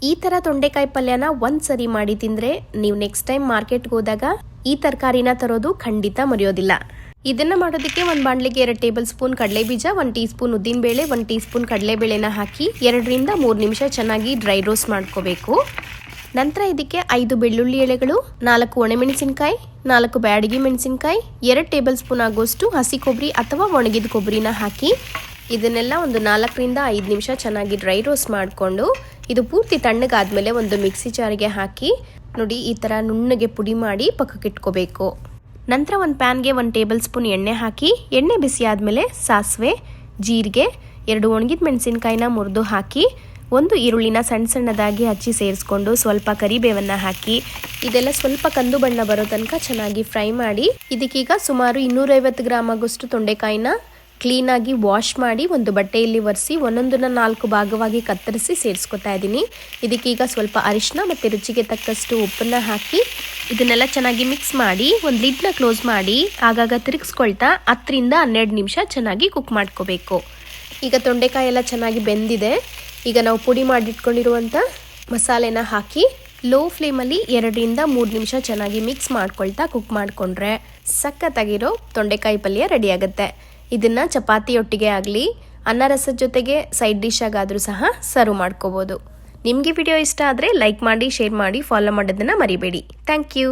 ಈ ಥರ ತೊಂಡೆಕಾಯಿ ಪಲ್ಯನ ಒಂದ್ಸರಿ ಮಾಡಿ ತಿಂದರೆ ನೀವು ನೆಕ್ಸ್ಟ್ ಟೈಮ್ ಮಾರ್ಕೆಟ್ಗೆ ಹೋದಾಗ ಈ ತರಕಾರಿನ ತರೋದು ಖಂಡಿತ ಮರೆಯೋದಿಲ್ಲ. ಇದನ್ನ ಮಾಡೋದಕ್ಕೆ ಒಂದು ಬಾಣಲಿಗೆ 2 ಟೇಬಲ್ ಸ್ಪೂನ್ ಕಡಲೆಬೀಜ, 1 ಟೀ ಸ್ಪೂನ್ ಉದ್ದಿನಬೇಳೆ, 1 ಟೀ ಸ್ಪೂನ್ ಕಡಲೆಬೇಳೆನ ಹಾಕಿ 2 ರಿಂದ 3 ನಿಮಿಷ ಚೆನ್ನಾಗಿ ಡ್ರೈ ರೋಸ್ಟ್ ಮಾಡ್ಕೋಬೇಕು. ನಂತರ ಇದಕ್ಕೆ 5 ಬೆಳ್ಳುಳ್ಳಿ ಎಳೆಗಳು, 4 ಒಣಮೆಣಸಿನಕಾಯಿ, 4 ಬ್ಯಾಡಗಿ ಮೆಣಸಿನಕಾಯಿ, 2 ಟೇಬಲ್ ಸ್ಪೂನ್ ಆಗೋಷ್ಟು ಹಸಿ ಕೊಬ್ಬರಿ ಅಥವಾ ಒಣಗಿದ ಕೊಬ್ಬರಿನ ಹಾಕಿ ಇದನ್ನೆಲ್ಲ ಒಂದು 4 ರಿಂದ 5 ನಿಮಿಷ ಚೆನ್ನಾಗಿ ಡ್ರೈ ರೋಸ್ಟ್ ಮಾಡಿಕೊಂಡು ಇದು ಪೂರ್ತಿ ತಣ್ಣಗಾದ್ಮೇಲೆ ಒಂದು ಮಿಕ್ಸಿ ಜಾರಿಗೆ ಹಾಕಿ ನೋಡಿ ಈ ಥರ ನುಣ್ಣಗೆ ಪುಡಿ ಮಾಡಿ ಪಕ್ಕಕ್ಕಿಟ್ಕೋಬೇಕು. ನಂತರ ಒಂದು ಪ್ಯಾನ್ಗೆ 1 ಟೇಬಲ್ ಸ್ಪೂನ್ ಎಣ್ಣೆ ಹಾಕಿ ಎಣ್ಣೆ ಬಿಸಿ ಆದಮೇಲೆ ಸಾಸಿವೆ, ಜೀರಿಗೆ, 2 ಒಣಗಿದ ಮೆಣಸಿನಕಾಯಿನ ಮುರಿದು ಹಾಕಿ 1 ಈರುಳ್ಳಿನ ಸಣ್ಣದಾಗಿ ಹಚ್ಚಿ ಸೇರಿಸ್ಕೊಂಡು ಸ್ವಲ್ಪ ಕರಿಬೇವನ್ನು ಹಾಕಿ ಇದೆಲ್ಲ ಸ್ವಲ್ಪ ಕಂದು ಬಣ್ಣ ಬರೋ ತನಕ ಚೆನ್ನಾಗಿ ಫ್ರೈ ಮಾಡಿ ಇದಕ್ಕೀಗ ಸುಮಾರು 250 ಗ್ರಾಮ್ ಆಗೋಷ್ಟು ತೊಂಡೆಕಾಯಿನ ಕ್ಲೀನಾಗಿ ವಾಶ್ ಮಾಡಿ ಒಂದು ಬಟ್ಟೆಯಲ್ಲಿ ಒರೆಸಿ ಒಂದೊಂದನ್ನ 4 ಭಾಗವಾಗಿ ಕತ್ತರಿಸಿ ಸೇರಿಸ್ಕೊತಾ ಇದ್ದೀನಿ. ಇದಕ್ಕೀಗ ಸ್ವಲ್ಪ ಅರಿಶಿನ ಮತ್ತು ರುಚಿಗೆ ತಕ್ಕಷ್ಟು ಉಪ್ಪನ್ನು ಹಾಕಿ ಇದನ್ನೆಲ್ಲ ಚೆನ್ನಾಗಿ ಮಿಕ್ಸ್ ಮಾಡಿ ಒಂದು ಲಿಡ್ನ ಕ್ಲೋಸ್ ಮಾಡಿ ಆಗಾಗ ತಿರುಗಿಸ್ಕೊಳ್ತಾ 10 ರಿಂದ 12 ನಿಮಿಷ ಚೆನ್ನಾಗಿ ಕುಕ್ ಮಾಡ್ಕೋಬೇಕು. ಈಗ ತೊಂಡೆಕಾಯಿ ಎಲ್ಲ ಚೆನ್ನಾಗಿ ಬೆಂದಿದೆ. ಈಗ ನಾವು ಪುಡಿ ಮಾಡಿಟ್ಕೊಂಡಿರುವಂಥ ಮಸಾಲೆನ ಹಾಕಿ ಲೋ ಫ್ಲೇಮಲ್ಲಿ 2 ರಿಂದ 3 ನಿಮಿಷ ಚೆನ್ನಾಗಿ ಮಿಕ್ಸ್ ಮಾಡ್ಕೊಳ್ತಾ ಕುಕ್ ಮಾಡಿಕೊಂಡ್ರೆ ಸಖತ್ತಾಗಿರೋ ತೊಂಡೆಕಾಯಿ ಪಲ್ಯ ರೆಡಿ ಆಗುತ್ತೆ. ಇದನ್ನು ಚಪಾತಿಯೊಟ್ಟಿಗೆ ಆಗಲಿ ಅನ್ನ ರಸದ ಜೊತೆಗೆ ಸೈಡ್ ಡಿಶ್ ಆಗಾದರೂ ಸಹ ಸರ್ವ್ ಮಾಡ್ಕೋಬೋದು. ನಿಮಗೆ ವಿಡಿಯೋ ಇಷ್ಟ ಆದರೆ ಲೈಕ್ ಮಾಡಿ, ಶೇರ್ ಮಾಡಿ, ಫಾಲೋ ಮಾಡೋದನ್ನು ಮರಿಬೇಡಿ. Thank you.